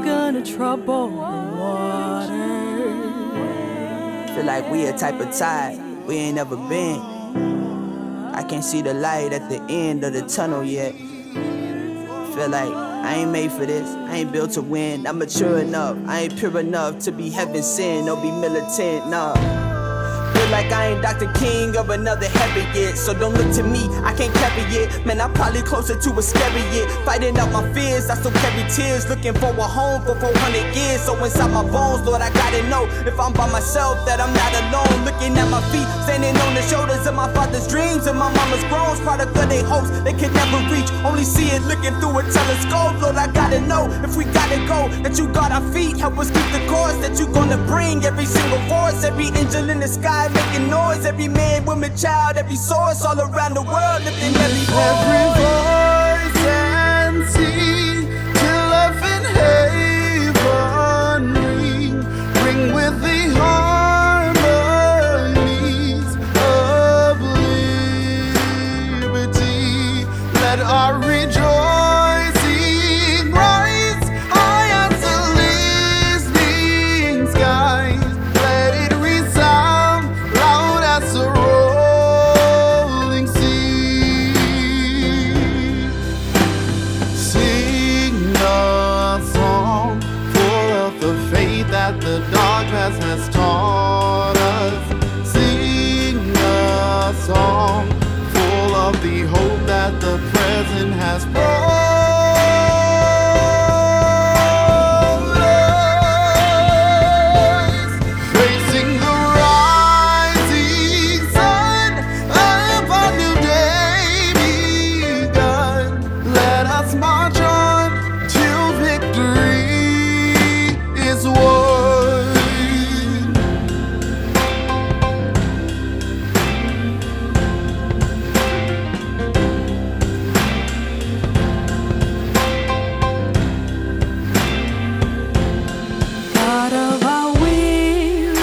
gonna trouble the water. Feel like we a type of tide we ain't never been. I can't see the light at the end of the tunnel yet. Feel like I ain't made for this, I ain't built to win. I'm mature enough, I ain't pure enough to be heaven sent or be militant, nah. Feel like I ain't Dr. King of another heaven yet. So don't look to me, I can't carry it. Man, I'm probably closer to a scary yet. Fighting out my fears, I still carry tears. Looking for a home for 400 years. So inside my bones, Lord, I gotta know if I'm by myself, that I'm not alone. Looking at my feet, standing on the shoulders of my father's dreams and my mama's groans. Product of their hopes, they could never reach. Only see it looking through a telescope. Lord, I gotta know if we gotta go, that you got our feet. Help us keep the course that you gonna bring. Every single voice, every angel in the sky making noise, every man, woman, child, every source all around the world lifting every voice and sea till earth and heaven ring with the harmonies of liberty. Let our rejoicing rise high as the listening skies. Let it resound loud as a rolling sea. Sing a song full of the faith that the dark past has taught us. Sing a song full of the hope that the present has brought us. Facing the rising sun upon new day begun. Let us march on till victory is won. God of our wearies,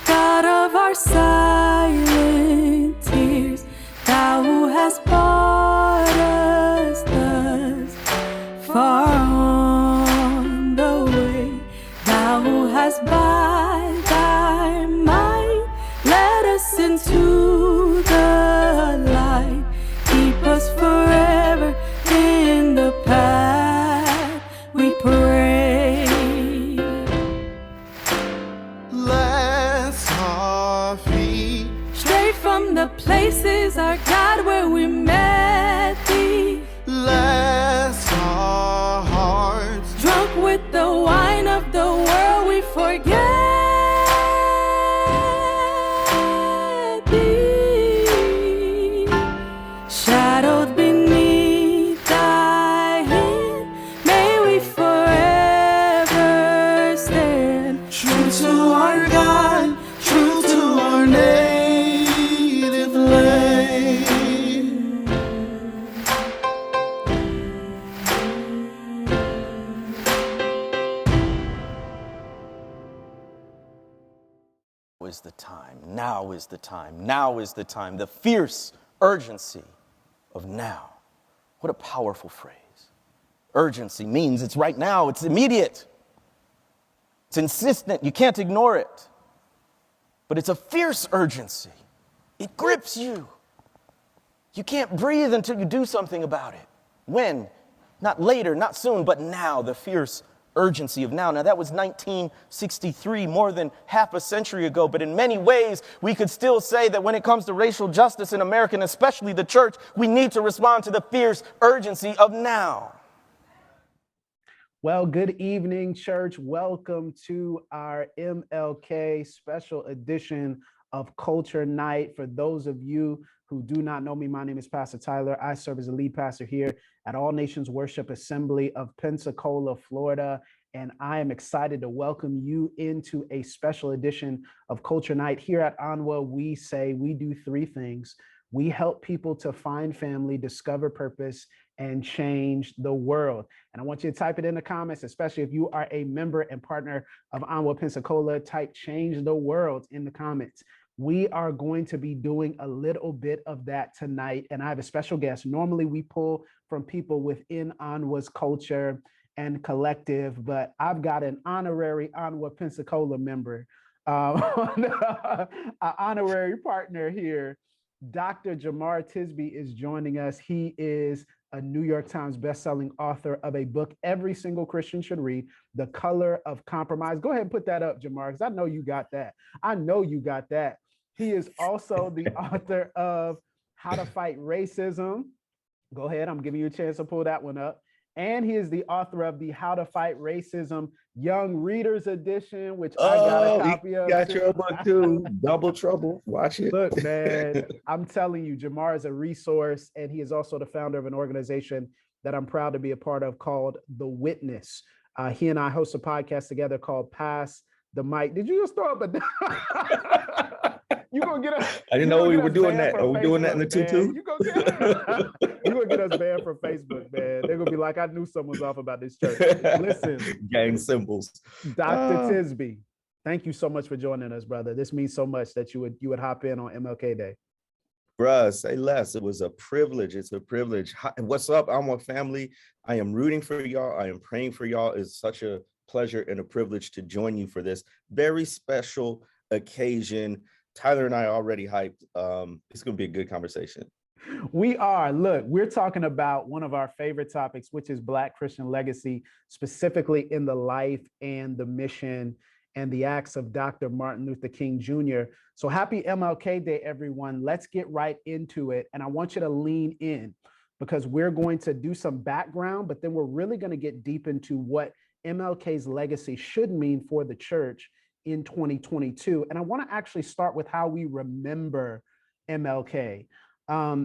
God of our silent tears, thou who hast brought us thus far on the way, thou who hast by thy might led us into the light, keep us forever in the path we pray. Bless our feet, Straight from the places, our God, where we met thee, bless our hearts. drunk with the wine of the world, we forget thee. Shadowed beneath thy hand, may we forever stand. True to our God, true to our native land. Is the time, now is the time, now is the time. The fierce urgency of now. What a powerful phrase. Urgency means it's right now, it's immediate. It's insistent, you can't ignore it. But it's a fierce urgency. It grips you. You can't breathe until you do something about it. When? Not later, not soon, but now, the fierce urgency of now. Now, that was 1963, more than half a century ago, but in many ways, we could still say that when it comes to racial justice in America, and especially the church, we need to respond to the fierce urgency of now. Well, good evening, church. Welcome to our MLK special edition of Culture Night. For those of you who do not know me, my name is Pastor Tyler. I serve as a lead pastor here at All Nations Worship Assembly of Pensacola, Florida. And I am excited to welcome you into a special edition of Culture Night. Here at ANWA, we say we do three things. We help people to find family, discover purpose, and change the world. And I want you to type it in the comments, especially if you are a member and partner of ANWA Pensacola, type change the world in the comments. We are going to be doing a little bit of that tonight. And I have a special guest. Normally we pull from people within ANWA's culture and collective, but I've got an honorary ANWA Pensacola member, an honorary partner here. Dr. Jemar Tisby is joining us. He is a New York Times bestselling author of a book every single Christian should read, The Color of Compromise. Go ahead and put that up, Jemar, because I know you got that. I know you got that. He is also the author of How to Fight Racism. Go ahead, I'm giving you a chance to pull that one up. And he is the author of the How to Fight Racism Young Readers Edition, which I got a copy of. Got your book too. Double trouble. Watch it. Look, man, I'm telling you, Jemar is a resource, and he is also the founder of an organization that I'm proud to be a part of called The Witness. He and I host a podcast together called Pass the Mic. Did you just throw up a... You gonna get us? I didn't know we were doing that. Are we doing that in the tutu? You gonna get us banned from Facebook, man. They're gonna be like, I knew someone was off about this church. Listen, gang symbols. Dr. Tisby, thank you so much for joining us, brother. This means so much that you would hop in on MLK Day. Bruh, say less. It was a privilege. It's a privilege. Hi, what's up, ANWA family? I am rooting for y'all. I am praying for y'all. It's such a pleasure and a privilege to join you for this very special occasion. Tyler and I are already hyped. It's going to be a good conversation. We are. Look, we're talking about one of our favorite topics, which is Black Christian legacy, specifically in the life and the mission and the acts of Dr. Martin Luther King Jr. So happy MLK Day, everyone. Let's get right into it. And I want you to lean in because we're going to do some background, but then we're really going to get deep into what MLK's legacy should mean for the church in 2022. And I want to actually start with how we remember MLK.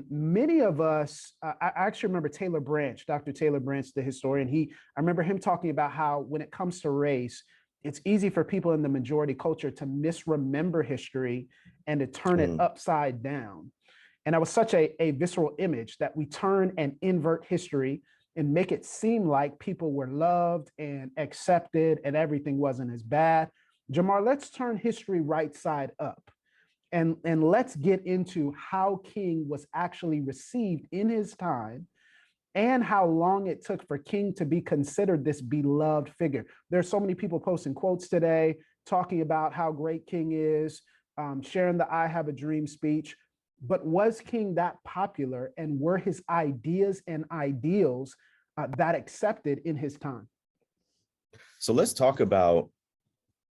Many of us, I actually remember Taylor Branch, Dr. Taylor Branch, the historian. I remember him talking about how when it comes to race, it's easy for people in the majority culture to misremember history and to turn it upside down. And that was such a visceral image that we turn and invert history and make it seem like people were loved and accepted and everything wasn't as bad. Jemar, let's turn history right side up and let's get into how King was actually received in his time and how long it took for King to be considered this beloved figure. There's so many people posting quotes today, talking about how great King is, sharing the I Have a Dream speech. But was King that popular, and were his ideas and ideals that accepted in his time? So let's talk about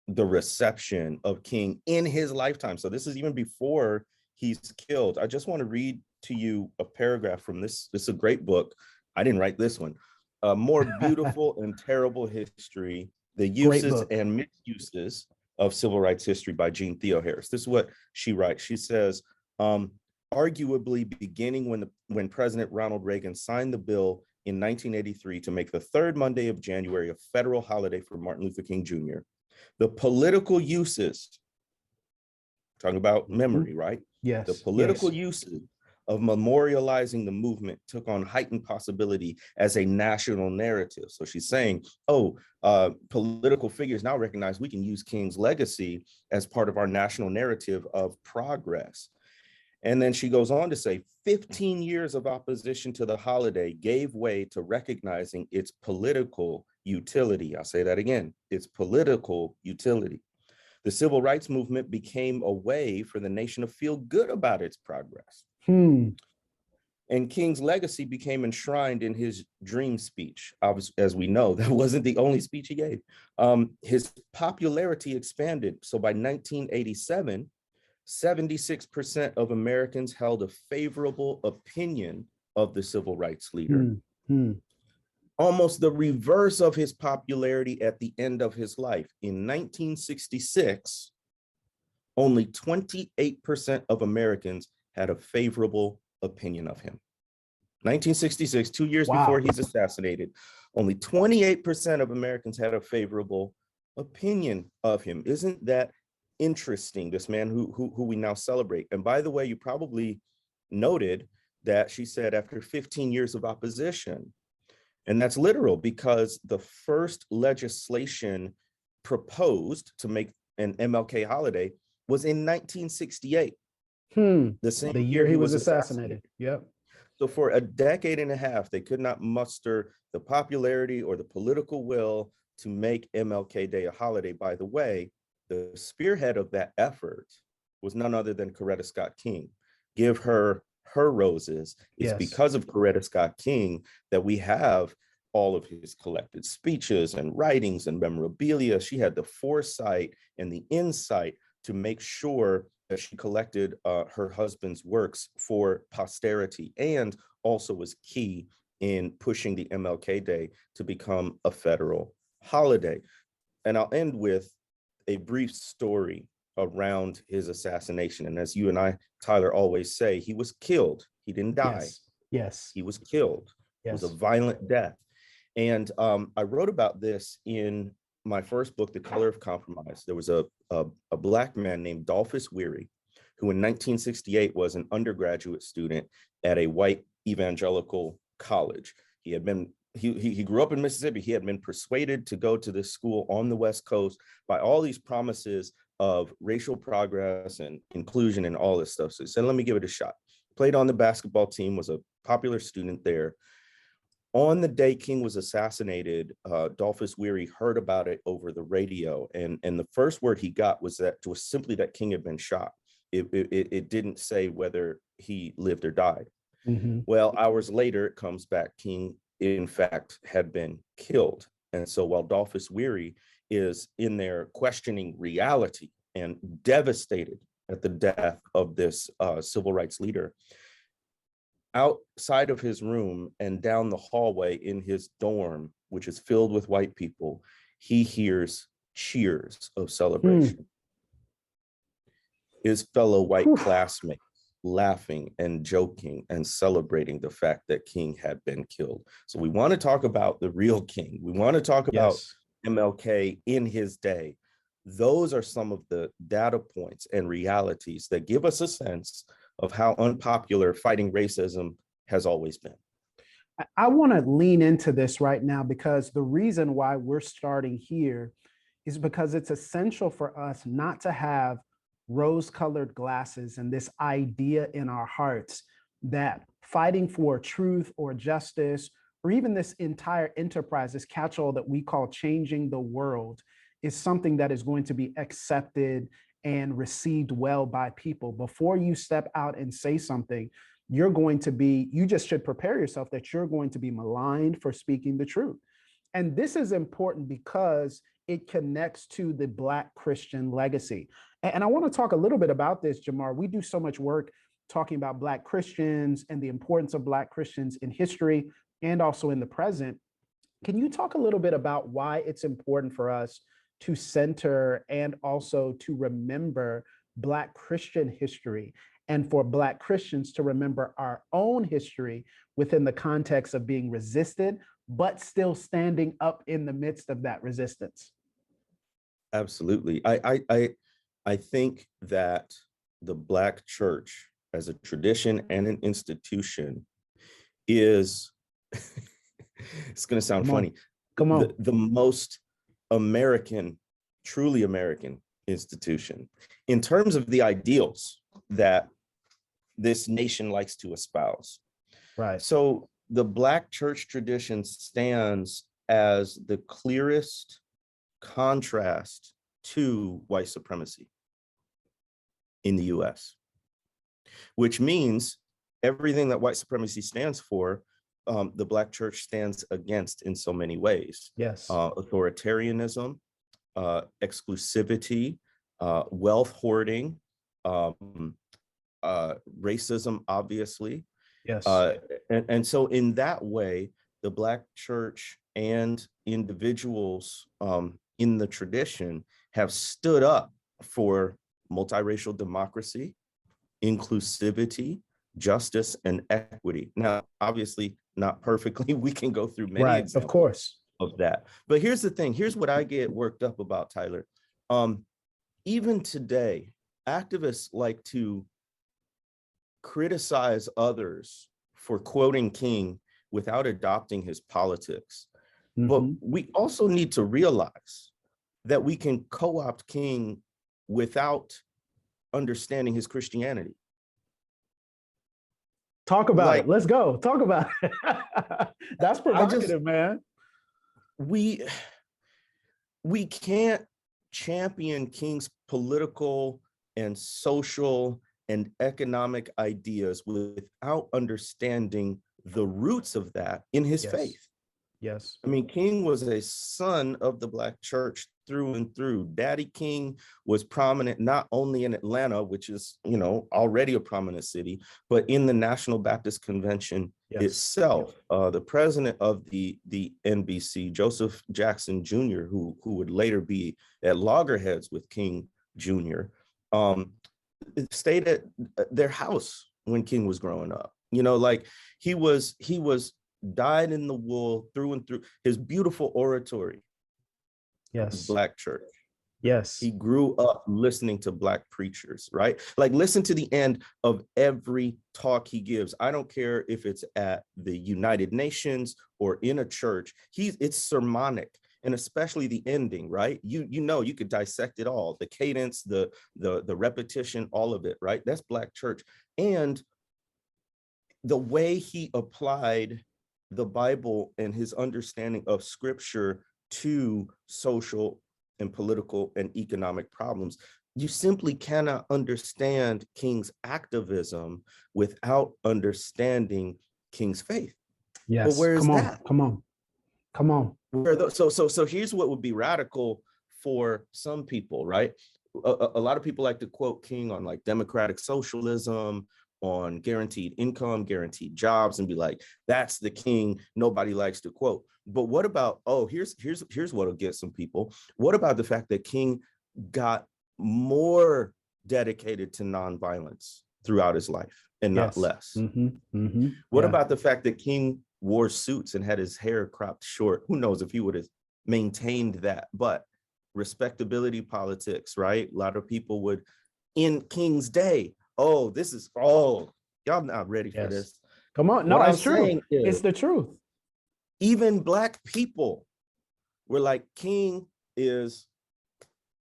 the reception of King in his lifetime. So this is even before he's killed. I just want to read to you a paragraph from this. This is a great book. I didn't write this one. More Beautiful and Terrible History, the Uses and Misuses of Civil Rights History by Jean Theoharis. This is what she writes. She says, arguably beginning when President Ronald Reagan signed the bill in 1983 to make the third Monday of January a federal holiday for Martin Luther King Jr., the political uses, talking about memory, right? Yes. The political uses of memorializing the movement took on heightened possibility as a national narrative. So she's saying, political figures now recognize we can use King's legacy as part of our national narrative of progress. And then she goes on to say, 15 years of opposition to the holiday gave way to recognizing its political utility. I'll say that again, its political utility. The civil rights movement became a way for the nation to feel good about its progress. And King's legacy became enshrined in his dream speech. As we know, that wasn't the only speech he gave. His popularity expanded. So by 1987, 76% of Americans held a favorable opinion of the civil rights leader. Almost the reverse of his popularity at the end of his life. In 1966, only 28% of Americans had a favorable opinion of him. 1966, 2 years before he's assassinated, only 28% of Americans had a favorable opinion of him. Isn't that interesting? This man who we now celebrate. And by the way, you probably noted that she said after 15 years of opposition, and that's literal because the first legislation proposed to make an MLK holiday was in 1968. The same year he was assassinated. Yep. So for a decade and a half, they could not muster the popularity or the political will to make MLK Day a holiday. By the way, the spearhead of that effort was none other than Coretta Scott King. Give her her roses. It's Yes. because of Coretta Scott King that we have all of his collected speeches and writings and memorabilia. She had the foresight and the insight to make sure that she collected her husband's works for posterity, and also was key in pushing the MLK Day to become a federal holiday. And I'll end with a brief story around his assassination. And as you and I, Tyler, always say, he was killed. He didn't die. Yes. Yes. He was killed. It was a violent death. And I wrote about this in my first book, The Color of Compromise. There was a Black man named Dolphus Weary, who in 1968 was an undergraduate student at a white evangelical college. He grew up in Mississippi. He had been persuaded to go to this school on the West Coast by all these promises of racial progress and inclusion and all this stuff. So he said, let me give it a shot. Played on the basketball team, was a popular student there. On the day King was assassinated, Dolphus Weary heard about it over the radio. And the first word he got was simply that King had been shot. It didn't say whether he lived or died. Mm-hmm. Well, hours later, it comes back, King, in fact, had been killed. And so while Dolphus Weary is in there questioning reality and devastated at the death of this civil rights leader, outside of his room and down the hallway in his dorm, which is filled with white people, he hears cheers of celebration. His fellow white classmates laughing and joking and celebrating the fact that King had been killed. So we want to talk about the real King. We want to talk about MLK in his day. Those are some of the data points and realities that give us a sense of how unpopular fighting racism has always been. I want to lean into this right now, because the reason why we're starting here is because it's essential for us not to have rose-colored glasses and this idea in our hearts that fighting for truth or justice, or even this entire enterprise, this catch-all that we call changing the world, is something that is going to be accepted and received well by people. Before you step out and say something, you just should prepare yourself that you're going to be maligned for speaking the truth. And this is important because it connects to the Black Christian legacy. And I want to talk a little bit about this, Jemar. We do so much work talking about Black Christians and the importance of Black Christians in history and also in the present. Can you talk a little bit about why it's important for us to center and also to remember Black Christian history, and for Black Christians to remember our own history within the context of being resisted, but still standing up in the midst of that resistance? Absolutely. I think that the Black church as a tradition and an institution is, it's going to sound funny. Come on. The most American, truly American institution in terms of the ideals that this nation likes to espouse. Right. So the Black church tradition stands as the clearest contrast to white supremacy in the US, which means everything that white supremacy stands for, the Black church stands against in so many ways. Yes. Authoritarianism, exclusivity, wealth hoarding, racism, obviously. Yes. And so in that way, the Black church and individuals in the tradition have stood up for multiracial democracy, inclusivity, justice, and equity. Now, obviously, not perfectly. We can go through many examples of course, of that. But here's the thing. Here's what I get worked up about, Tyler. Even today, activists like to criticize others for quoting King without adopting his politics. Mm-hmm. But we also need to realize that we can co-opt King without understanding his Christianity. Talk about Like, it. Let's go. Talk about it. That's provocative, man. we can't champion King's political and social and economic ideas without understanding the roots of that in his faith. Yes. I mean, King was a son of the Black church through and through. Daddy King was prominent not only in Atlanta, which is, already a prominent city, but in the National Baptist Convention itself. The president of the NBC, Joseph Jackson Jr., who would later be at loggerheads with King Jr., stayed at their house when King was growing up. He was dyed in the wool through and through. His beautiful oratory, Black church. Yes. He grew up listening to Black preachers, right? Like, listen to the end of every talk he gives. I don't care if it's at the United Nations or in a church. It's sermonic, and especially the ending, right? You could dissect it all, the cadence, the repetition, all of it, right? That's Black church. And the way he applied the Bible and his understanding of scripture to social and political and economic problems. You simply cannot understand King's activism without understanding King's faith. Yes. But where is that? Come on. So here's what would be radical for some people, right? A lot of people like to quote King on like democratic socialism, on guaranteed income, guaranteed jobs, and be like, that's the King nobody likes to quote. But what about, here's what'll get some people. What about the fact that King got more dedicated to nonviolence throughout his life and not less? What about the fact that King wore suits and had his hair cropped short? Who knows if he would have maintained that? But respectability politics, right? A lot of people would, in King's day, y'all not ready for this. Come on. No, it's true. It's the truth. Even Black people were like, King is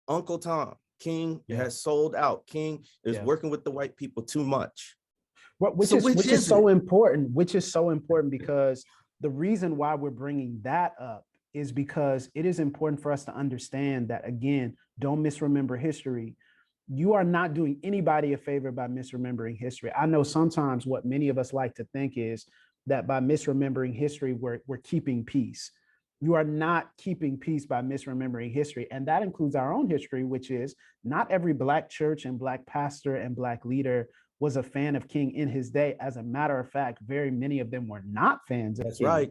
Uncle Tom. King has sold out. King is working with the white people too much. Which is so important because the reason why we're bringing that up is because it is important for us to understand that, again, don't misremember history. You are not doing anybody a favor by misremembering history. I know sometimes what many of us like to think is that by misremembering history, we're keeping peace. You are not keeping peace by misremembering history. And that includes our own history, which is not every Black church and Black pastor and Black leader was a fan of King in his day. As a matter of fact, very many of them were not fans of King. Right.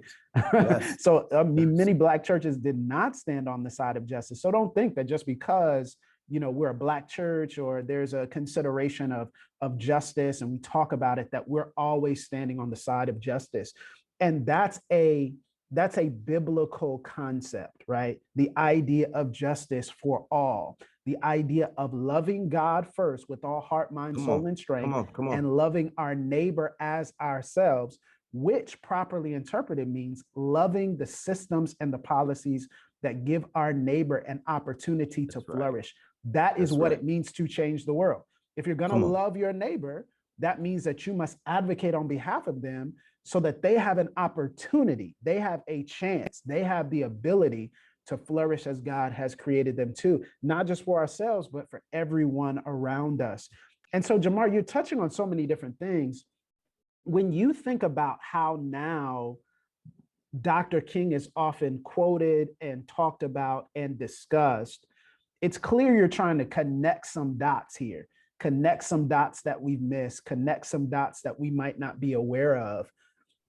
Yes. So many Black churches did not stand on the side of justice. So don't think that just because we're a Black church or there's a consideration of justice and we talk about it, that we're always standing on the side of justice. And that's a biblical concept, right? The idea of justice for all, the idea of loving God first with all heart, mind, soul, and strength, and loving our neighbor as ourselves, which properly interpreted means loving the systems and the policies that give our neighbor an opportunity to flourish. That is what it means to change the world. If you're going to love your neighbor, that means that you must advocate on behalf of them so that they have an opportunity, they have a chance, they have the ability to flourish as God has created them to, not just for ourselves, but for everyone around us. And so, Jemar, you're touching on so many different things. When you think about how now Dr. King is often quoted and talked about and discussed, it's clear you're trying to connect some dots here, connect some dots that we've missed, connect some dots that we might not be aware of.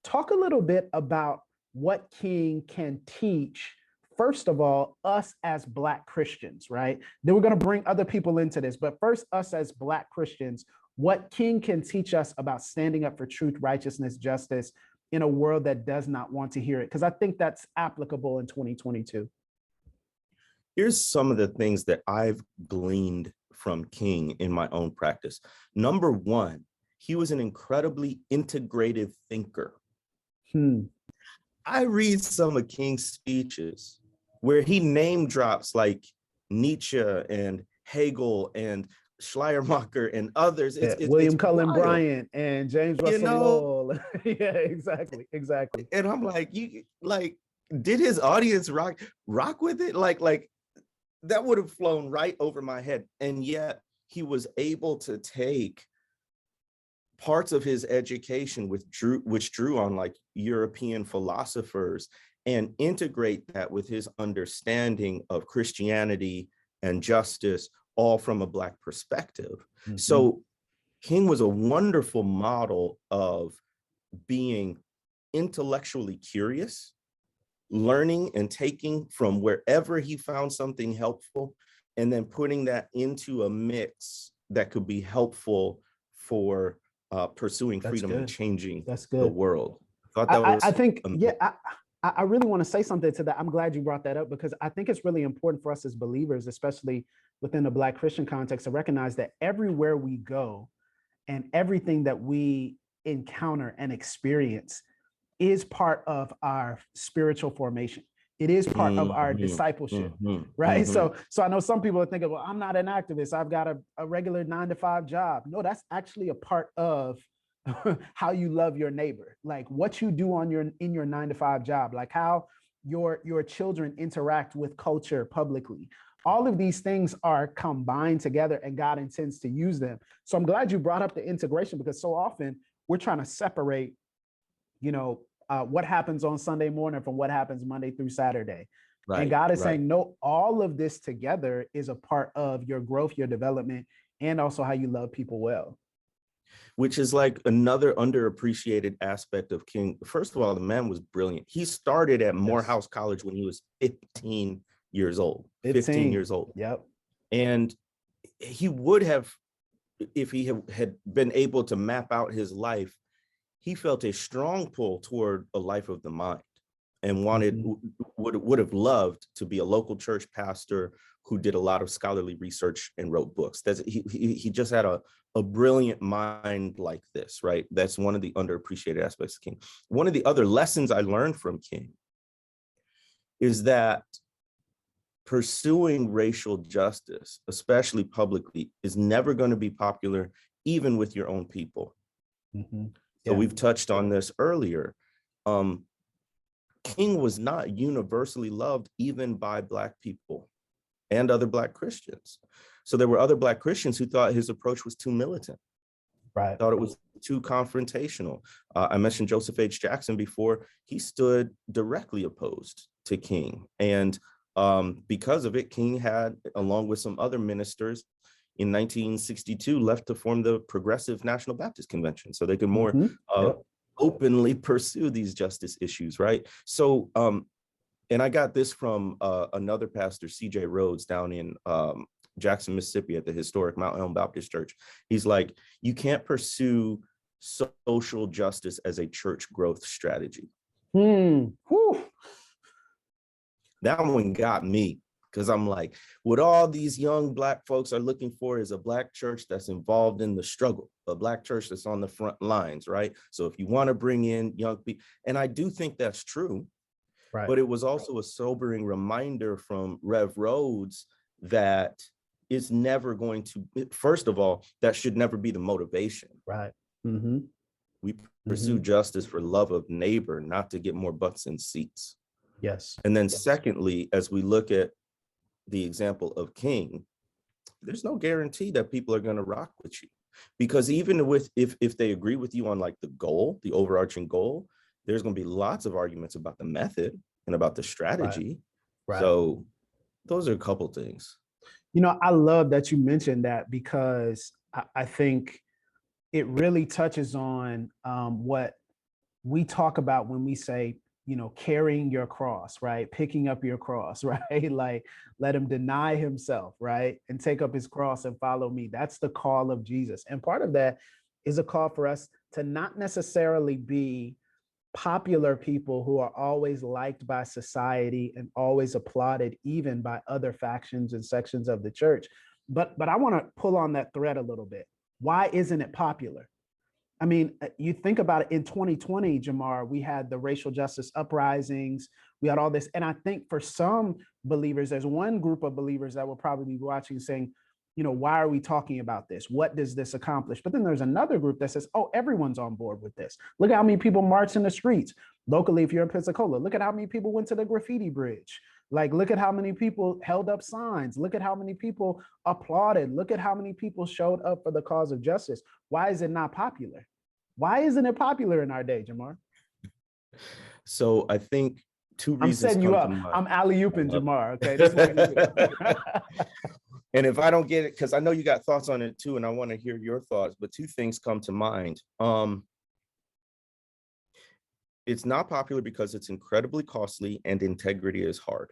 Talk a little bit about what King can teach, first of all, us as Black Christians, right? Then we're going to bring other people into this, but first, us as Black Christians, what King can teach us about standing up for truth, righteousness, justice in a world that does not want to hear it, because I think that's applicable in 2022. Here's some of the things that I've gleaned from King in my own practice. Number one, he was an incredibly integrative thinker. I read some of King's speeches where he name drops like Nietzsche and Hegel and Schleiermacher and others. William It's Cullen wild, Bryant and James you Russell know? Lowell. Yeah, exactly. And I'm like, did his audience rock with it? Like that would have flown right over my head. And yet he was able to take parts of his education, which drew on like European philosophers, and integrate that with his understanding of Christianity and justice, all from a Black perspective. Mm-hmm. So King was a wonderful model of being intellectually curious, learning and taking from wherever he found something helpful, and then putting that into a mix that could be helpful for pursuing freedom and changing the world. I thought that was I think, yeah, I really want to say something to that. I'm glad you brought that up, because I think it's really important for us as believers, especially within the Black Christian context, to recognize that everywhere we go and everything that we encounter and experience is part of our spiritual formation. It is part of our discipleship, right? So I know some people are thinking, well, I'm not an activist. I've got a regular 9-to-5 job. No, that's actually a part of how you love your neighbor, like what you do in your 9-to-5 job, like how your children interact with culture publicly. All of these things are combined together, and God intends to use them. So I'm glad you brought up the integration, because so often we're trying to separate, what happens on Sunday morning from what happens Monday through Saturday. Right, and God is saying, no, all of this together is a part of your growth, your development, and also how you love people well. Which is like another underappreciated aspect of King. First of all, the man was brilliant. He started at Morehouse College when he was 15 years old. 15 years old. Yep. And he would have, if he had been able to map out his life, he felt a strong pull toward a life of the mind, and would have loved to be a local church pastor who did a lot of scholarly research and wrote books. He just had a brilliant mind like this, right? That's one of the underappreciated aspects of King. One of the other lessons I learned from King is that pursuing racial justice, especially publicly, is never going to be popular, even with your own people. Mm-hmm. So we've touched on this earlier. King was not universally loved even by Black people and other Black Christians. So there were other Black Christians who thought his approach was too militant. Right. Thought it was too confrontational. I mentioned Joseph H. Jackson before. He stood directly opposed to King. And because of it, King had, along with some other ministers, in 1962, left to form the Progressive National Baptist Convention so they could more openly pursue these justice issues, right? So, and I got this from another pastor, C.J. Rhodes, down in Jackson, Mississippi, at the historic Mount Elm Baptist Church. He's like, you can't pursue social justice as a church growth strategy. That one got me. Because I'm like, what all these young Black folks are looking for is a Black church that's involved in the struggle, a Black church that's on the front lines, right? So if you want to bring in young people, and I do think that's true, right? But it was also a sobering reminder from Rev Rhodes that it's never going to, first of all, that should never be the motivation. Right. Mm-hmm. We pursue justice for love of neighbor, not to get more butts in seats. Yes. And then secondly, as we look at the example of King, there's no guarantee that people are going to rock with you, because even if they agree with you on like the goal, the overarching goal, there's going to be lots of arguments about the method and about the strategy. Right. So those are a couple things. I love that you mentioned that, because I think it really touches on what we talk about when we say, carrying your cross, right? Picking up your cross, right? Like, let him deny himself, right? And take up his cross and follow me. That's the call of Jesus. And part of that is a call for us to not necessarily be popular people who are always liked by society and always applauded, even by other factions and sections of the church. But I want to pull on that thread a little bit. Why isn't it popular? I mean, you think about it, in 2020, Jemar, we had the racial justice uprisings, we had all this. And I think for some believers, there's one group of believers that will probably be watching saying, why are we talking about this? What does this accomplish? But then there's another group that says, oh, everyone's on board with this. Look at how many people march in the streets. Locally, if you're in Pensacola, look at how many people went to the graffiti bridge. Like, look at how many people held up signs. Look at how many people applauded. Look at how many people showed up for the cause of justice. Why is it not popular? Why isn't it popular in our day, Jemar? So I think two I'm reasons. setting you up. I'm alley-ooping Jemar. Okay. This one. And if I don't get it, because I know you got thoughts on it too, and I want to hear your thoughts, but two things come to mind. It's not popular because it's incredibly costly and integrity is hard.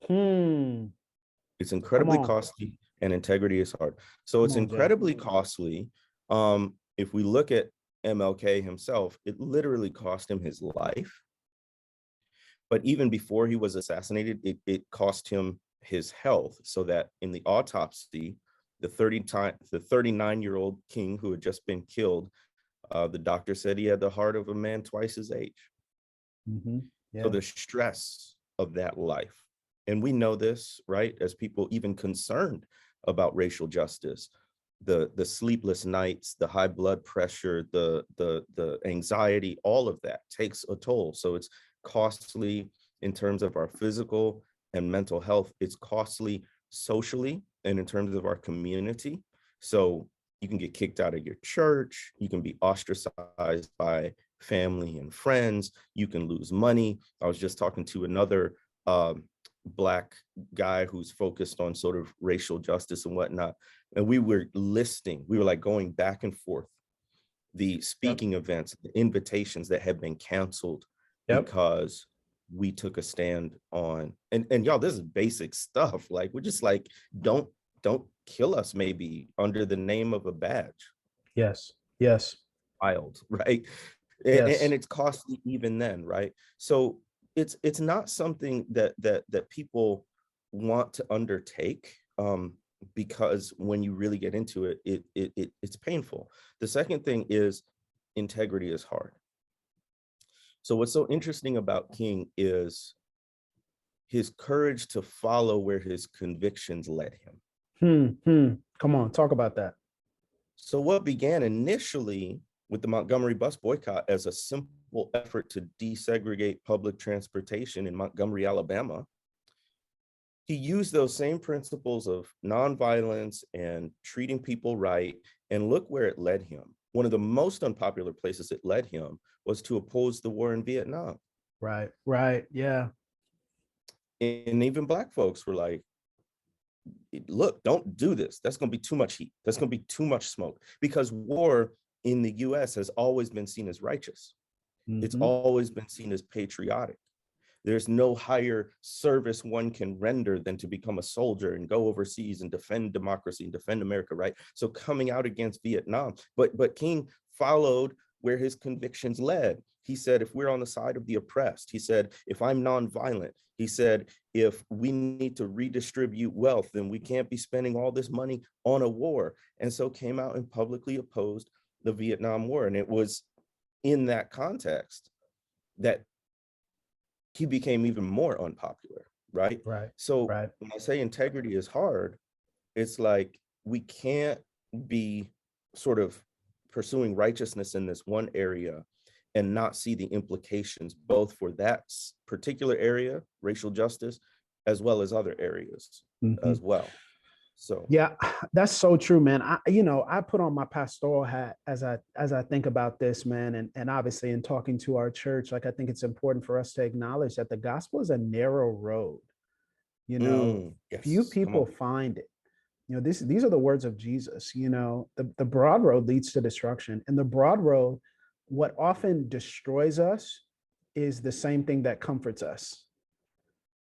It's incredibly costly and integrity is hard. So it's incredibly costly. If we look at MLK himself, it literally cost him his life. But even before he was assassinated, it cost him his health, so that in the autopsy, the 39-year-old king who had just been killed, the doctor said he had the heart of a man twice his age. So the stress of that life, and we know this, right, as people even concerned about racial justice, the sleepless nights, the high blood pressure, the anxiety, all of that takes a toll. So it's costly in terms of our physical and mental health. It's costly socially and in terms of our community. So you can get kicked out of your church, you can be ostracized by family and friends, you can lose money. I was just talking to another Black guy who's focused on sort of racial justice and whatnot, and we were like going back and forth the speaking events, the invitations that have been canceled because we took a stand on, and y'all, this is basic stuff. Like, we're just like, don't kill us, maybe under the name of a badge. Yes. Wild, right? And it's costly even then, right? So it's not something that people want to undertake, because when you really get into it, it's painful. The second thing is integrity is hard. So what's so interesting about King is his courage to follow where his convictions led him. Come on, talk about that. So what began initially with the Montgomery bus boycott as a simple effort to desegregate public transportation in Montgomery, Alabama, he used those same principles of nonviolence and treating people right, and look where it led him. One of the most unpopular places it led him was to oppose the war in Vietnam. Right, yeah. And even Black folks were like, look, don't do this. That's going to be too much heat. That's going to be too much smoke. Because war in the US has always been seen as righteous. It's always been seen as patriotic. There's no higher service one can render than to become a soldier and go overseas and defend democracy and defend America, right? So coming out against Vietnam, but King followed where his convictions led. He said, if we're on the side of the oppressed, he said, if I'm nonviolent, he said, if we need to redistribute wealth, then we can't be spending all this money on a war. And so came out and publicly opposed the Vietnam War. And it was in that context that he became even more unpopular, right? So when I say integrity is hard, it's like we can't be sort of pursuing righteousness in this one area and not see the implications both for that particular area, racial justice, as well as other areas as well. So yeah, that's so true, man. I put on my pastoral hat as I think about this, man, and obviously in talking to our church, like, I think it's important for us to acknowledge that the gospel is a narrow road. Few people find it. These are the words of Jesus. The broad road leads to destruction, and the broad road, what often destroys us is the same thing that comforts us.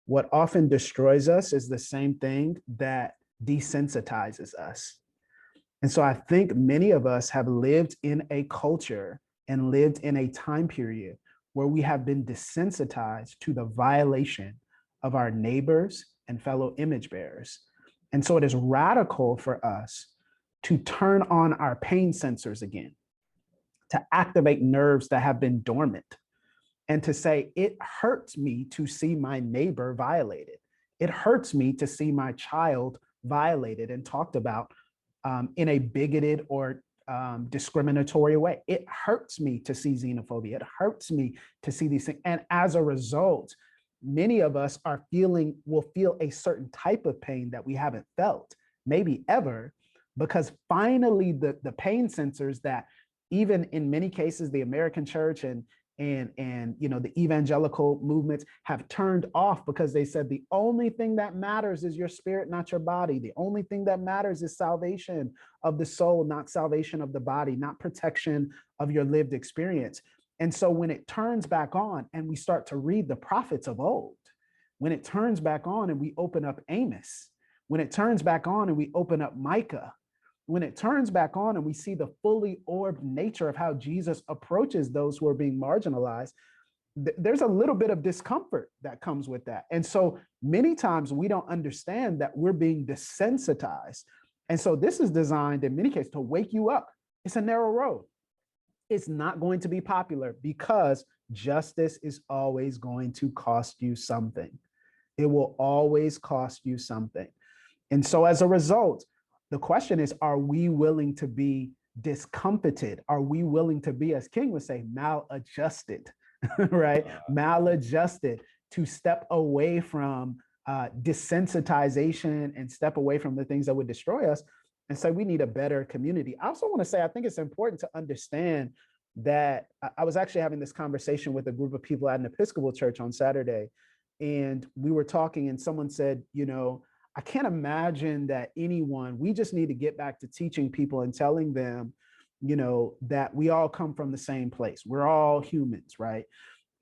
What often destroys us is the same thing that desensitizes us. And so I think many of us have lived in a culture and lived in a time period where we have been desensitized to the violation of our neighbors and fellow image bearers. And so it is radical for us to turn on our pain sensors again, to activate nerves that have been dormant, and to say, it hurts me to see my neighbor violated. It hurts me to see my child violated and talked about in a bigoted or discriminatory way. It hurts me to see xenophobia. It hurts me to see these things. And as a result, many of us will feel a certain type of pain that we haven't felt, maybe ever, because finally the pain sensors that even in many cases, the American church and the evangelical movements have turned off, because they said the only thing that matters is your spirit, not your body. The only thing that matters is salvation of the soul, not salvation of the body, not protection of your lived experience. And so when it turns back on and we start to read the prophets of old, when it turns back on and we open up Amos, when it turns back on and we open up Micah, when it turns back on and we see the fully orbed nature of how Jesus approaches those who are being marginalized, there's a little bit of discomfort that comes with that. And so many times we don't understand that we're being desensitized. And so this is designed in many cases to wake you up. It's a narrow road. It's not going to be popular because justice is always going to cost you something. It will always cost you something. And so as a result, the question is, are we willing to be discomfited? Are we willing to be, as King would say, maladjusted, right? Maladjusted, to step away from desensitization and step away from the things that would destroy us and say we need a better community. I also want to say, I think it's important to understand that I was actually having this conversation with a group of people at an Episcopal church on Saturday, and we were talking and someone said, I can't imagine that we just need to get back to teaching people and telling them, that we all come from the same place. We're all humans, right?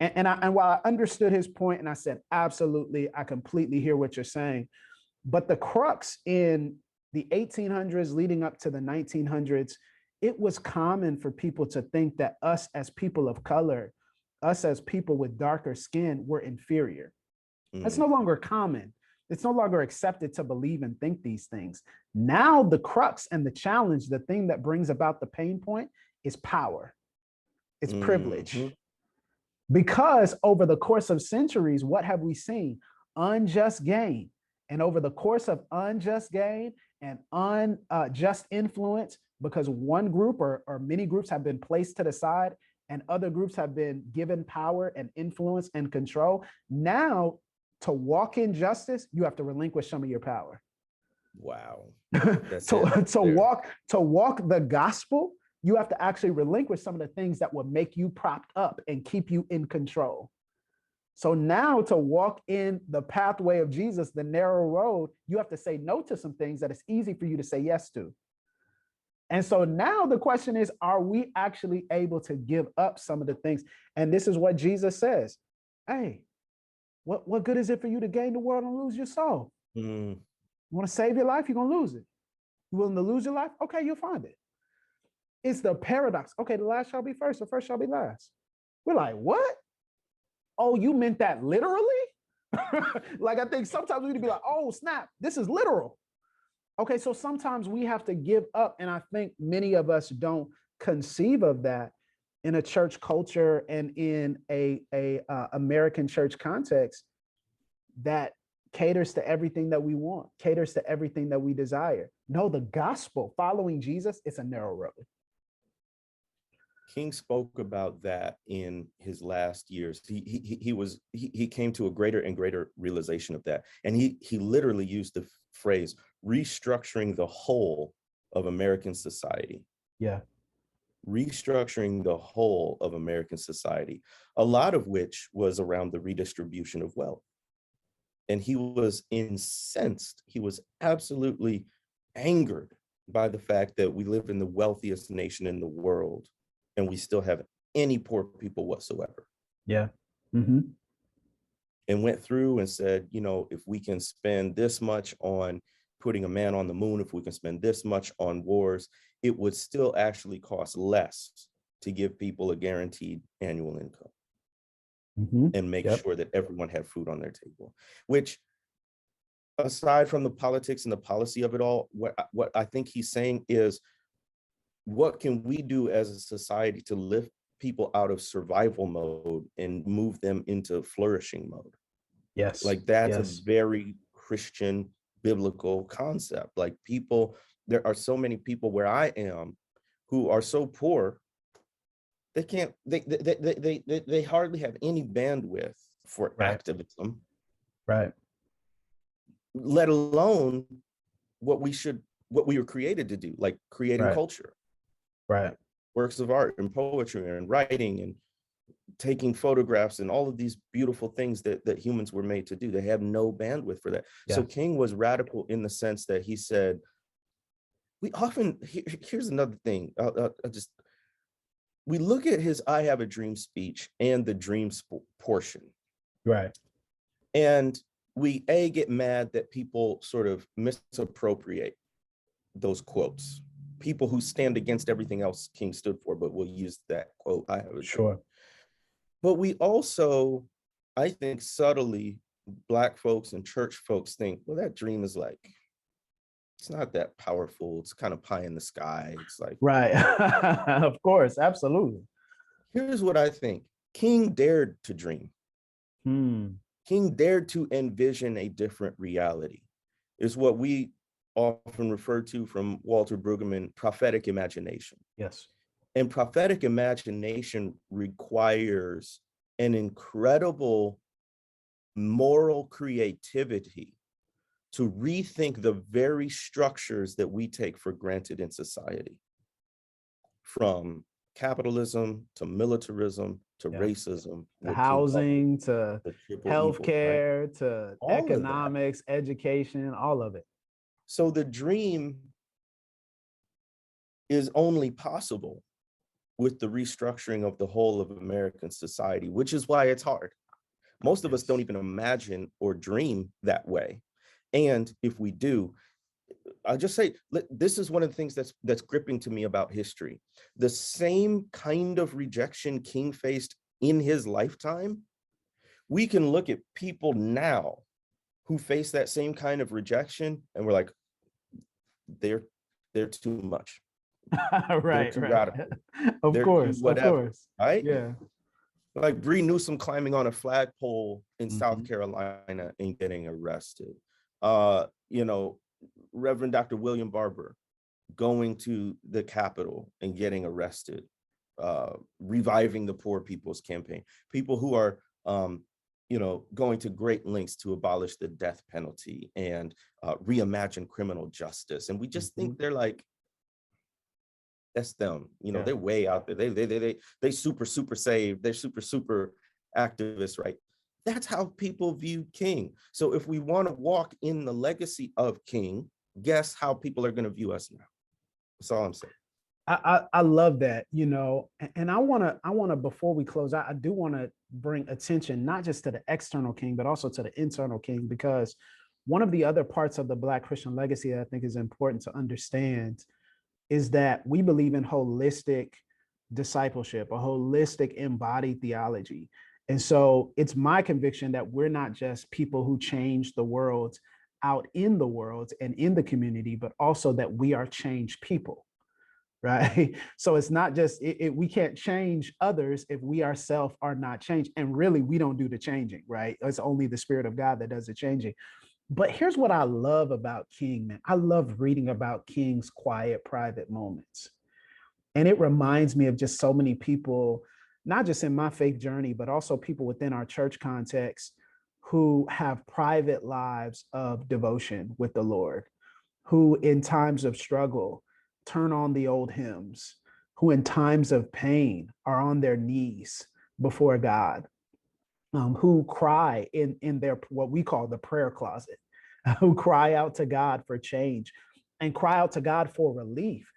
And while I understood his point and I said, absolutely, I completely hear what you're saying. But the crux in the 1800s leading up to the 1900s, it was common for people to think that us as people of color, us as people with darker skin, were inferior. That's no longer common. It's no longer accepted to believe and think these things. Now the crux and the challenge, the thing that brings about the pain point, is power. It's privilege. Because over the course of centuries, what have we seen? Unjust gain. And over the course of unjust gain and unjust influence, because one group or many groups have been placed to the side and other groups have been given power and influence and control, now to walk in justice, you have to relinquish some of your power. Wow. To walk the gospel, you have to actually relinquish some of the things that will make you propped up and keep you in control. So now to walk in the pathway of Jesus, the narrow road, you have to say no to some things that it's easy for you to say yes to. And so now the question is, are we actually able to give up some of the things? And this is what Jesus says. Hey, what good is it for you to gain the world and lose your soul? You want to save your life? You're going to lose it. You willing to lose your life? Okay, you'll find it. It's the paradox. Okay, the last shall be first, the first shall be last. We're like, what? Oh, you meant that literally? Like, I think sometimes we need to be like, oh, snap, this is literal. Okay, so sometimes we have to give up. And I think many of us don't conceive of that in a church culture and in a American church context that caters to everything that we want, caters to everything that we desire. No, the gospel, following Jesus, it's a narrow road. King spoke about that in his last years. He came to a greater and greater realization of that. And he literally used the phrase restructuring the whole of American society. Yeah. Restructuring the whole of American society, a lot of which was around the redistribution of wealth. And he was incensed. He was absolutely angered by the fact that we live in the wealthiest nation in the world and we still have any poor people whatsoever. Yeah. And went through and said, if we can spend this much on putting a man on the moon, if we can spend this much on wars, it would still actually cost less to give people a guaranteed annual income and make sure that everyone had food on their table, which, aside from the politics and the policy of it all, what I think he's saying is, what can we do as a society to lift people out of survival mode and move them into flourishing mode? Yes. Like that's a very Christian biblical concept. Like people, there are so many people where I am who are so poor, they can't, they hardly have any bandwidth for Right. activism, Right. let alone what we were created to do, like creating Right. culture, Right. works of art and poetry and writing and taking photographs and all of these beautiful things that humans were made to do. They have no bandwidth for that. Yeah. So King was radical in the sense that he said, we often, here's another thing, we look at his I Have a Dream speech and the dream portion. Right. And we get mad that people sort of misappropriate those quotes. People who stand against everything else King stood for, but will use that quote, I have a dream. Sure. But we also, I think subtly, Black folks and church folks think, well, that dream is like, it's not that powerful. It's kind of pie in the sky. It's like, Right. Of course. Absolutely. here's what I think. King dared to dream. King dared to envision a different reality. It's what we often refer to from Walter Brueggemann, prophetic imagination. Yes. And prophetic imagination requires an incredible moral creativity to rethink the very structures that we take for granted in society, from capitalism to militarism to racism, to housing, to healthcare, right? To all economics, education, all of it. So the dream is only possible with the restructuring of the whole of American society, which is why it's hard. Most of us don't even imagine or dream that way. And if we do, I'll just say, this is one of the things that's gripping to me about history. The same kind of rejection King faced in his lifetime, we can look at people now who face that same kind of rejection, and we're like, they're too much. Right, too right. radical. Of course, whatever, of course. right? Yeah. Like Bree Newsom climbing on a flagpole in South Carolina and getting arrested. Reverend Dr. William Barber going to the Capitol and getting arrested, reviving the Poor People's Campaign. People who are, going to great lengths to abolish the death penalty and reimagine criminal justice. And we just think they're like, that's them. They're way out there. They super saved. They're super activists, right? That's how people view King. So if we want to walk in the legacy of King, guess how people are going to view us now? That's all I'm saying. I love that, and I want to, before we close out, I do want to bring attention, not just to the external King, but also to the internal King, because one of the other parts of the Black Christian legacy that I think is important to understand is that we believe in holistic discipleship, a holistic embodied theology. And so it's my conviction that we're not just people who change the world out in the world and in the community, but also that we are changed people, right? So it's not just, we can't change others if we ourselves are not changed. And really, we don't do the changing, right? It's only the Spirit of God that does the changing. But here's what I love about King, man. I love reading about King's quiet, private moments. And it reminds me of just so many people, not just in my faith journey, but also people within our church context who have private lives of devotion with the Lord, who in times of struggle turn on the old hymns, who in times of pain are on their knees before God, who cry in their, what we call the prayer closet, who cry out to God for change and cry out to God for relief.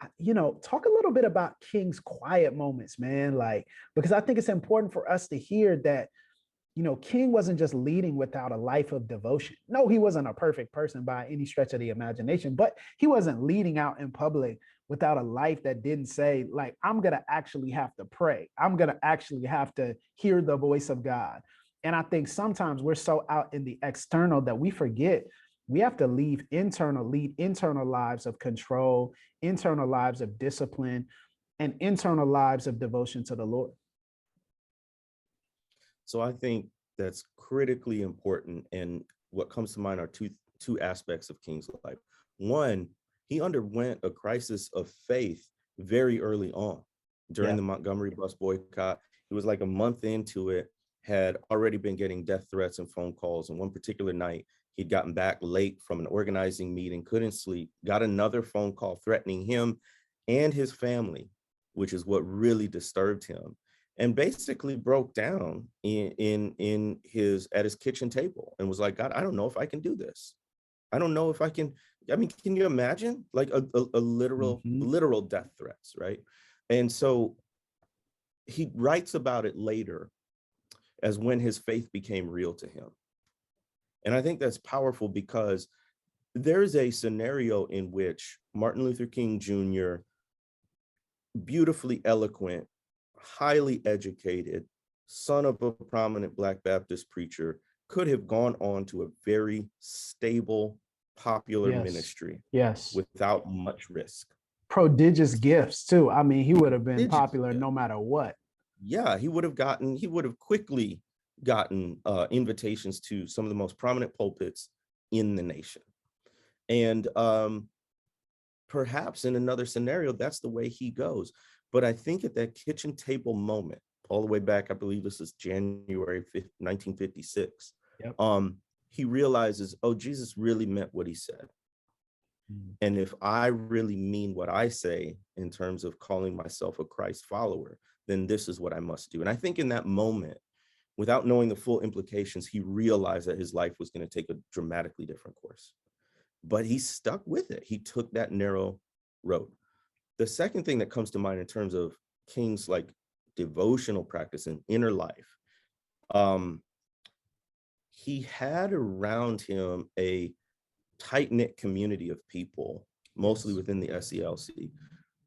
Talk a little bit about King's quiet moments, man, because I think it's important for us to hear that, King wasn't just leading without a life of devotion. No, he wasn't a perfect person by any stretch of the imagination, but he wasn't leading out in public without a life that didn't say, I'm going to actually have to pray. I'm going to actually have to hear the voice of God. And I think sometimes we're so out in the external that we forget we have to lead internal lives of control, internal lives of discipline, and internal lives of devotion to the Lord. So I think that's critically important. And what comes to mind are two aspects of King's life. One, he underwent a crisis of faith very early on during the Montgomery bus boycott. He was like a month into it, had already been getting death threats and phone calls. And one particular night, he'd gotten back late from an organizing meeting, couldn't sleep, got another phone call threatening him and his family, which is what really disturbed him, and basically broke down at his kitchen table and was like, God, I don't know if I can do this. I don't know if I can. I mean, can you imagine like a literal death threats, right? And so he writes about it later as when his faith became real to him. And I think that's powerful because there's a scenario in which Martin Luther King Jr., beautifully eloquent, highly educated, son of a prominent Black Baptist preacher, could have gone on to a very stable, popular ministry without much risk. Prodigious gifts too. I mean, he would have been popular no matter what. Yeah, he would have quickly gotten invitations to some of the most prominent pulpits in the nation. And perhaps in another scenario, that's the way he goes. But I think at that kitchen table moment, all the way back, I believe this is January 5th, 1956, he realizes, oh, Jesus really meant what he said. And if I really mean what I say in terms of calling myself a Christ follower, then this is what I must do. And I think in that moment, without knowing the full implications, he realized that his life was going to take a dramatically different course. But he stuck with it. He took that narrow road. The second thing that comes to mind in terms of King's like devotional practice and inner life, he had around him a tight-knit community of people, mostly within the SELC,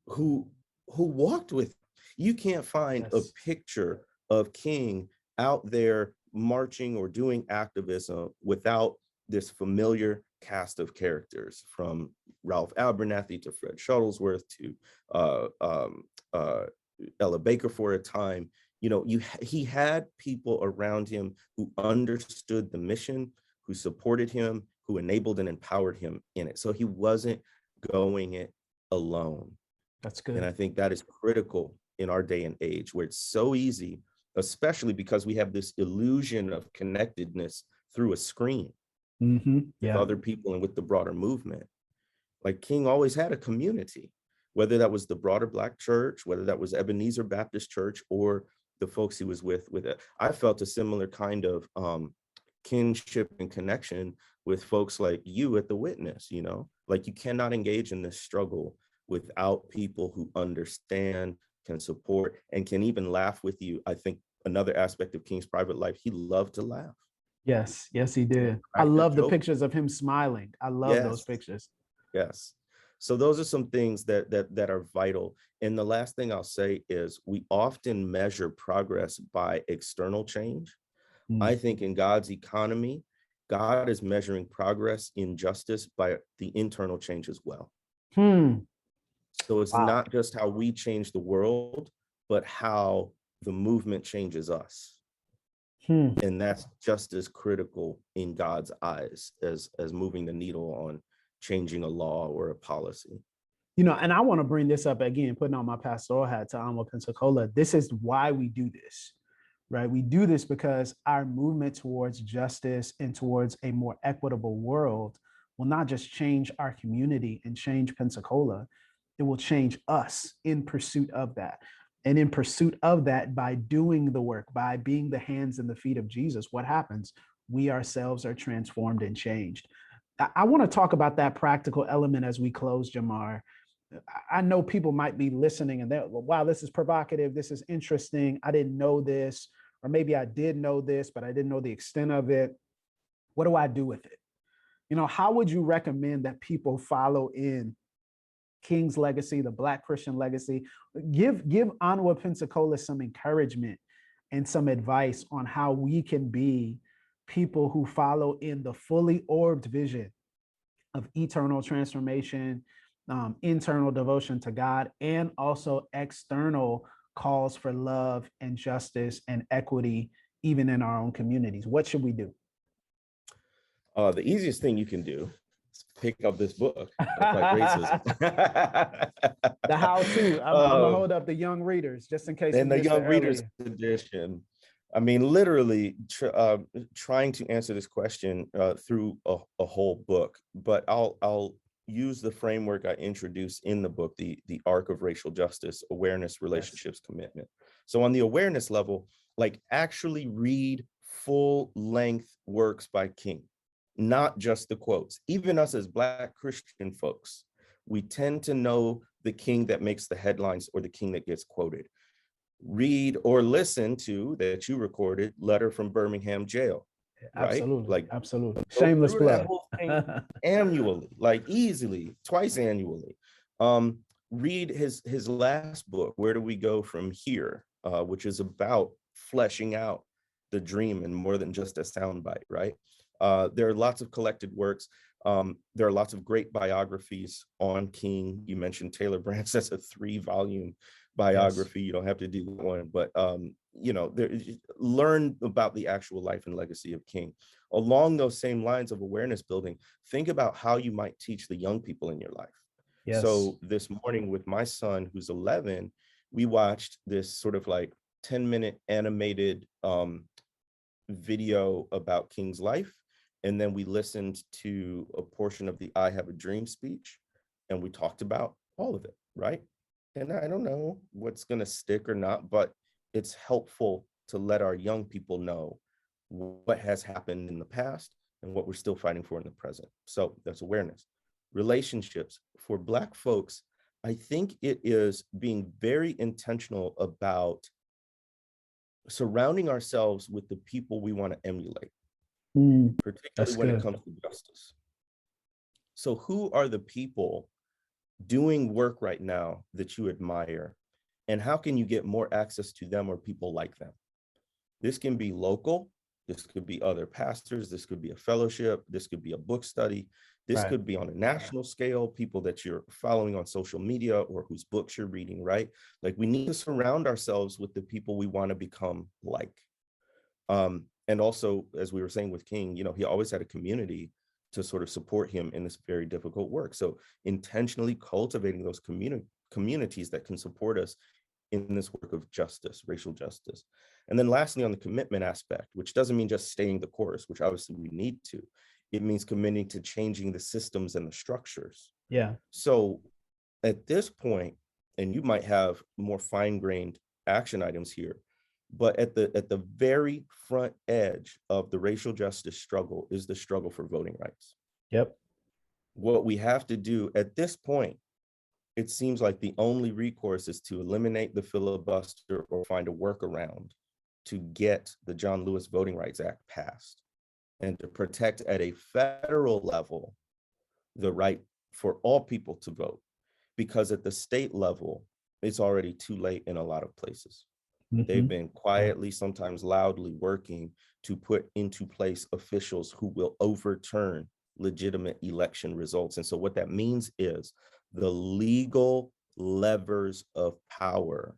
who walked with. You can't find a picture of King out there marching or doing activism without this familiar cast of characters, from Ralph Abernathy to Fred Shuttlesworth to Ella Baker for a time. You know, he had people around him who understood the mission, who supported him, who enabled and empowered him in it. So he wasn't going it alone. That's good. And I think that is critical in our day and age, where it's so easy, especially because we have this illusion of connectedness through a screen with other people and with the broader movement. Like King always had a community, whether that was the broader Black church, whether that was Ebenezer Baptist Church, or the folks he was with it. I felt a similar kind of kinship and connection with folks like you at the Witness. You know, like you cannot engage in this struggle without people who understand, can support, and can even laugh with you. I think another aspect of King's private life, he loved to laugh. Yes, he did. I love the pictures of him smiling. I love those pictures. Yes. So those are some things that are vital. And the last thing I'll say is we often measure progress by external change. I think in God's economy, God is measuring progress in justice by the internal change as well. So it's not just how we change the world, but how the movement changes us. And that's just as critical in God's eyes as moving the needle on changing a law or a policy. You know, and I want to bring this up again, putting on my pastoral hat to ANWA Pensacola. This is why we do this, right? We do this because our movement towards justice and towards a more equitable world will not just change our community and change Pensacola, it will change us in pursuit of that. And in pursuit of that, by doing the work, by being the hands and the feet of Jesus, what happens? We ourselves are transformed and changed. I want to talk about that practical element as we close, Jemar. I know people might be listening and they're, wow, this is provocative. This is interesting. I didn't know this, or maybe I did know this, but I didn't know the extent of it. What do I do with it? You know, how would you recommend that people follow in King's legacy, the Black Christian legacy? Give ANWA Pensacola some encouragement and some advice on how we can be people who follow in the fully orbed vision of eternal transformation, internal devotion to God, and also external calls for love and justice and equity, even in our own communities. What should we do? The easiest thing you can do is pick up this book, Fight Racism. The how-to. I'm gonna hold up the young readers just in case. And we the missed it Young Readers earlier. Edition. I mean, literally trying to answer this question through a whole book, but I'll use the framework I introduced in the book, the arc of racial justice: awareness, relationships, commitment. So on the awareness level, like, actually read full-length works by King, not just the quotes. Even us as Black Christian folks, we tend to know the King that makes the headlines or the King that gets quoted. Read or listen to, that you recorded, Letter from Birmingham Jail, right? Absolutely. Like, absolutely. go Shameless through that plug. whole thing annually, like easily, twice annually. Read his last book, Where Do We Go From Here, which is about fleshing out the dream and more than just a soundbite, right? There are lots of collected works. There are lots of great biographies on King. You mentioned Taylor Branch. That's a 3-volume biography. Yes. You don't have to do one, but you know, learn about the actual life and legacy of King. Along those same lines of awareness building, think about how you might teach the young people in your life. Yes. So this morning with my son, who's 11, we watched this sort of like 10-minute animated video about King's life. And then we listened to a portion of the I Have a Dream speech, and we talked about all of it, right? And I don't know what's going to stick or not, but it's helpful to let our young people know what has happened in the past and what we're still fighting for in the present. So that's awareness. Relationships. For Black folks, I think it is being very intentional about surrounding ourselves with the people we want to emulate, particularly when it comes to justice. So who are the people doing work right now that you admire, and how can you get more access to them or people like them? This can be local, this could be other pastors, this could be a fellowship, this could be a book study, this could be on a national scale, people that you're following on social media or whose books you're reading, right? Like, we need to surround ourselves with the people we want to become like. And also, as we were saying with King, you know, he always had a community to sort of support him in this very difficult work. So intentionally cultivating those communities that can support us in this work of justice, racial justice. And then lastly, on the commitment aspect, which doesn't mean just staying the course, which obviously we need to, it means committing to changing the systems and the structures. Yeah. So at this point, and you might have more fine-grained action items here, but at the very front edge of the racial justice struggle is the struggle for voting rights. Yep. What we have to do at this point, it seems like the only recourse is to eliminate the filibuster or find a workaround to get the John Lewis Voting Rights Act passed, and to protect at a federal level the right for all people to vote, because at the state level, it's already too late in a lot of places. They've been quietly, sometimes loudly, working to put into place officials who will overturn legitimate election results. And so what that means is the legal levers of power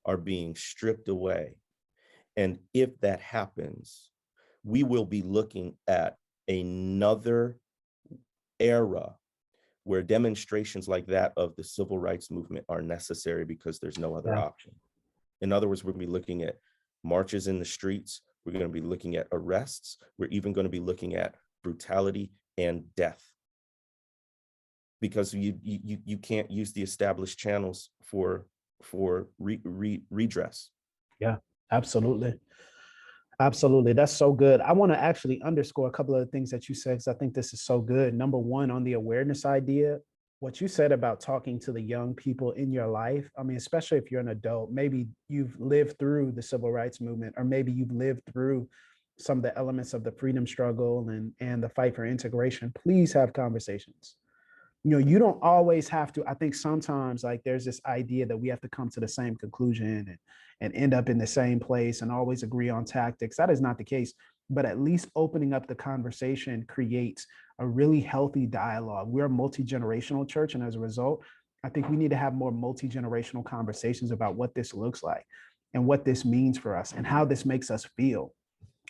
are being stripped away. And if that happens, we will be looking at another era where demonstrations like that of the civil rights movement are necessary because there's no other option. In other words, we're going to be looking at marches in the streets. We're going to be looking at arrests. We're even going to be looking at brutality and death, because you can't use the established channels for redress. Yeah, absolutely. Absolutely. That's so good. I want to actually underscore a couple of the things that you said, because I think this is so good. Number one, on the awareness idea, what you said about talking to the young people in your life. I mean, especially if you're an adult, maybe you've lived through the civil rights movement, or maybe you've lived through some of the elements of the freedom struggle and the fight for integration. Please have conversations. You know, you don't always have to. I think sometimes, like, there's this idea that we have to come to the same conclusion and end up in the same place and always agree on tactics. That is not the case. But at least opening up the conversation creates a really healthy dialogue. We're a multi-generational church, and as a result, I think we need to have more multi-generational conversations about what this looks like and what this means for us and how this makes us feel.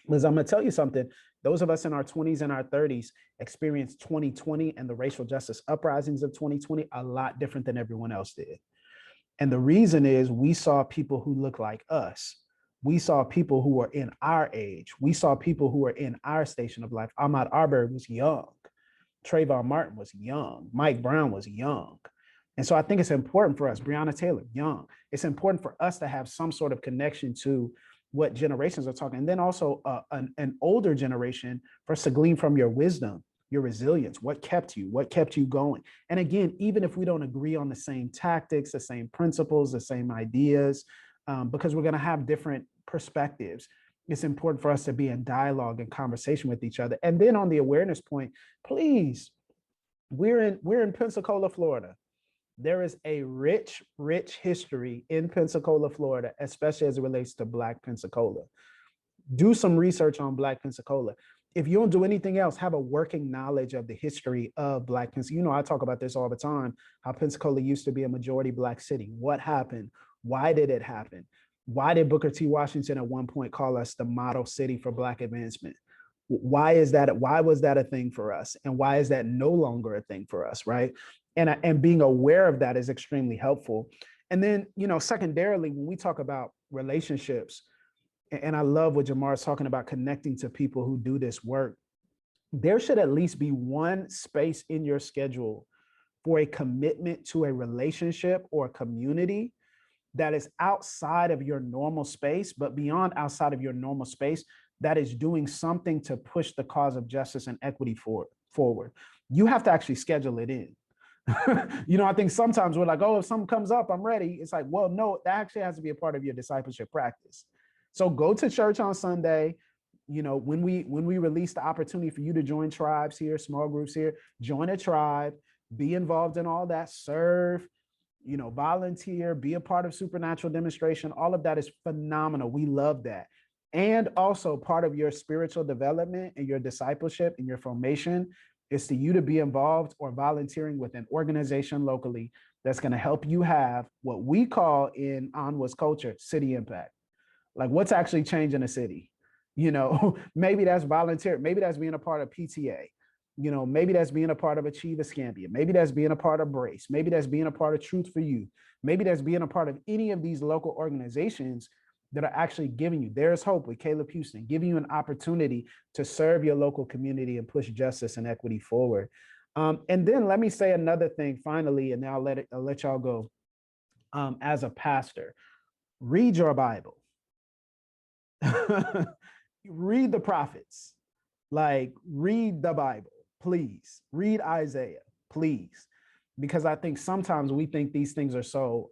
Liz, I'm going to tell you something Those of us in our 20s and our 30s experienced 2020 and the racial justice uprisings of 2020 a lot different than everyone else did. And the reason is we saw people who look like us. We saw people who were in our age. We saw people who were in our station of life. Ahmaud Arbery was young. Trayvon Martin was young. Mike Brown was young. And so I think it's important for us, Breonna Taylor, young. It's important for us to have some sort of connection to what generations are talking. And then also an older generation for us to glean from your wisdom, your resilience, what kept you going. And again, even if we don't agree on the same tactics, the same principles, the same ideas, because we're going to have different perspectives, it's important for us to be in dialogue and conversation with each other. And then on the awareness point, please, we're in Pensacola, Florida. There is a rich history in Pensacola, Florida, especially as it relates to Black Pensacola. Do some research on Black Pensacola. If you don't do anything else, have a working knowledge of the history of Black Pensacola. You know, I talk about this all the time, how Pensacola used to be a majority Black city. What happened? Why did it happen? Why did Booker T. Washington at one point call us the model city for Black advancement? Why is that? Why was that a thing for us? And why is that no longer a thing for us, right? And being aware of that is extremely helpful. And then, you know, secondarily, when we talk about relationships, and I love what Jemar is talking about, connecting to people who do this work, there should at least be one space in your schedule for a commitment to a relationship or a community that is outside of your normal space, but beyond outside of your normal space, that is doing something to push the cause of justice and equity forward. You have to actually schedule it in. You know, I think sometimes we're like, oh, if something comes up, I'm ready. It's like, well, no, that actually has to be a part of your discipleship practice. So go to church on Sunday. You know, when we release the opportunity for you to join tribes here, small groups here, join a tribe, be involved in all that, serve, you know, volunteer, be a part of supernatural demonstration. All of that is phenomenal. We love that. And also part of your spiritual development and your discipleship and your formation is to you to be involved or volunteering with an organization locally that's going to help you have what we call in ANWA's culture, city impact. Like what's actually changing a city? You know, maybe that's volunteer. Maybe that's being a part of PTA. You know, maybe that's being a part of Achieve Escambia. Maybe that's being a part of Brace. Maybe that's being a part of Truth for You. Maybe that's being a part of any of these local organizations that are actually giving you, There's Hope with Caleb Houston, giving you an opportunity to serve your local community and push justice and equity forward. And then let me say another thing finally, and then I'll let y'all go. As a pastor, read your Bible. Read the prophets. Like, read the Bible, please. Read Isaiah, please. Because I think sometimes we think these things are so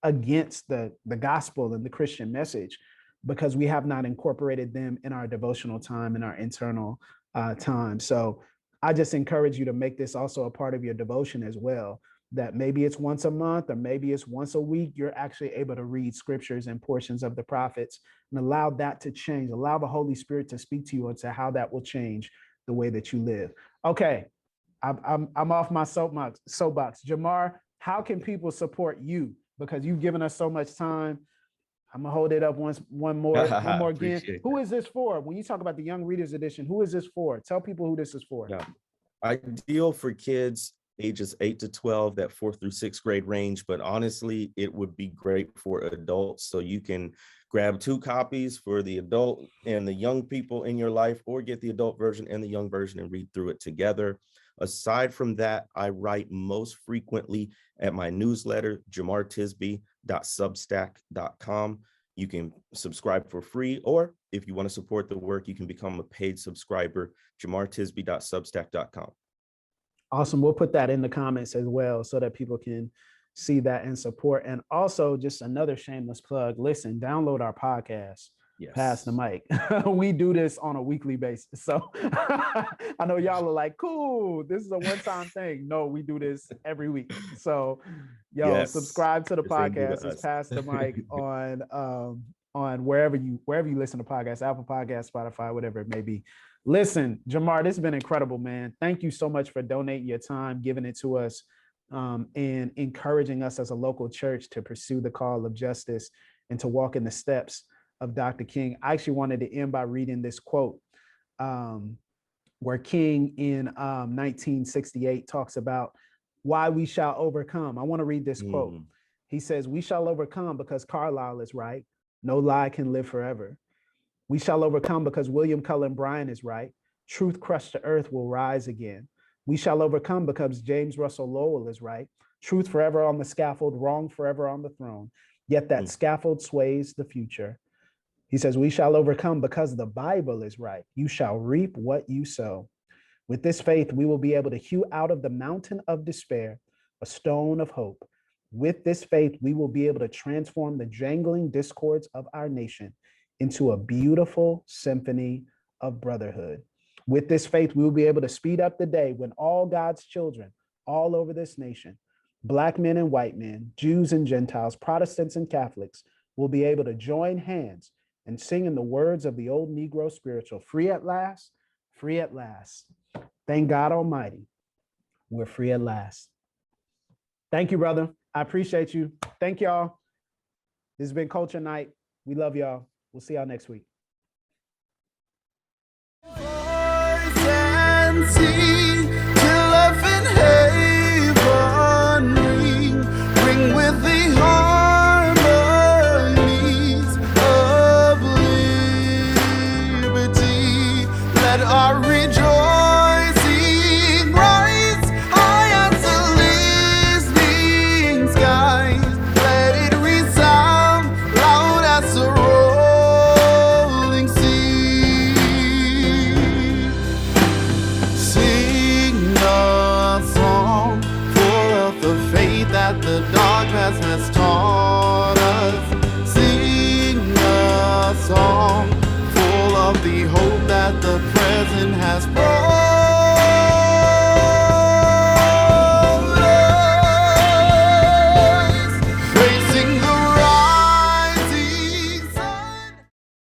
against the gospel and the Christian message because we have not incorporated them in our devotional time and our internal time. So I just encourage you to make this also a part of your devotion as well, that maybe it's once a month or maybe it's once a week, you're actually able to read scriptures and portions of the prophets and allow that to change, allow the Holy Spirit to speak to you and to how that will change the way that you live. Okay. I'm off my soapbox. Jemar, how can people support you? Because you've given us so much time. I'm gonna hold it up one more again. Who is this for? When you talk about the Young Readers Edition, who is this for? Tell people who this is for. Yeah. Ideal for kids ages 8 to 12, that 4th through 6th grade range, but honestly, it would be great for adults. So you can grab 2 copies for the adult and the young people in your life, or get the adult version and the young version and read through it together. Aside from that, I write most frequently at my newsletter, jemartisby.substack.com. You can subscribe for free, or if you want to support the work, you can become a paid subscriber, jemartisby.substack.com. Awesome. We'll put that in the comments as well so that people can see that and support. And also, just another shameless plug, listen, download our podcast. Yes. Pass the mic. We do this on a weekly basis. So I know y'all are like, cool, this is a one-time thing. No, we do this every week. So subscribe to the podcast. It's Pass the Mic on wherever you listen to podcasts, Apple Podcasts, Spotify, whatever it may be. Listen, Jemar, this has been incredible, man. Thank you so much for donating your time, giving it to us, and encouraging us as a local church to pursue the call of justice and to walk in the steps of Dr. King. I actually wanted to end by reading this quote where King in 1968 talks about why we shall overcome. I want to read this quote. He says, "We shall overcome because Carlyle is right. No lie can live forever. We shall overcome because William Cullen Bryant is right. Truth crushed to earth will rise again. We shall overcome because James Russell Lowell is right. Truth forever on the scaffold, wrong forever on the throne. Yet that scaffold sways the future." He says, "We shall overcome because the Bible is right. You shall reap what you sow. With this faith, we will be able to hew out of the mountain of despair a stone of hope. With this faith, we will be able to transform the jangling discords of our nation into a beautiful symphony of brotherhood. With this faith, we will be able to speed up the day when all God's children all over this nation, Black men and white men, Jews and Gentiles, Protestants and Catholics, will be able to join hands and sing in the words of the old Negro spiritual, free at last, free at last. Thank God Almighty, we're free at last." Thank you, brother. I appreciate you. Thank y'all. This has been Culture Night. We love y'all. We'll see y'all next week. Voice and sing till love in heaven ring with the harmonies of liberty. Let our rejoicing rise high as the listening skies. Let it resound loud as the rolling sea. Sing a song full of the faith that the dark past has taught us. Sing a song full of the hope that the present has brought.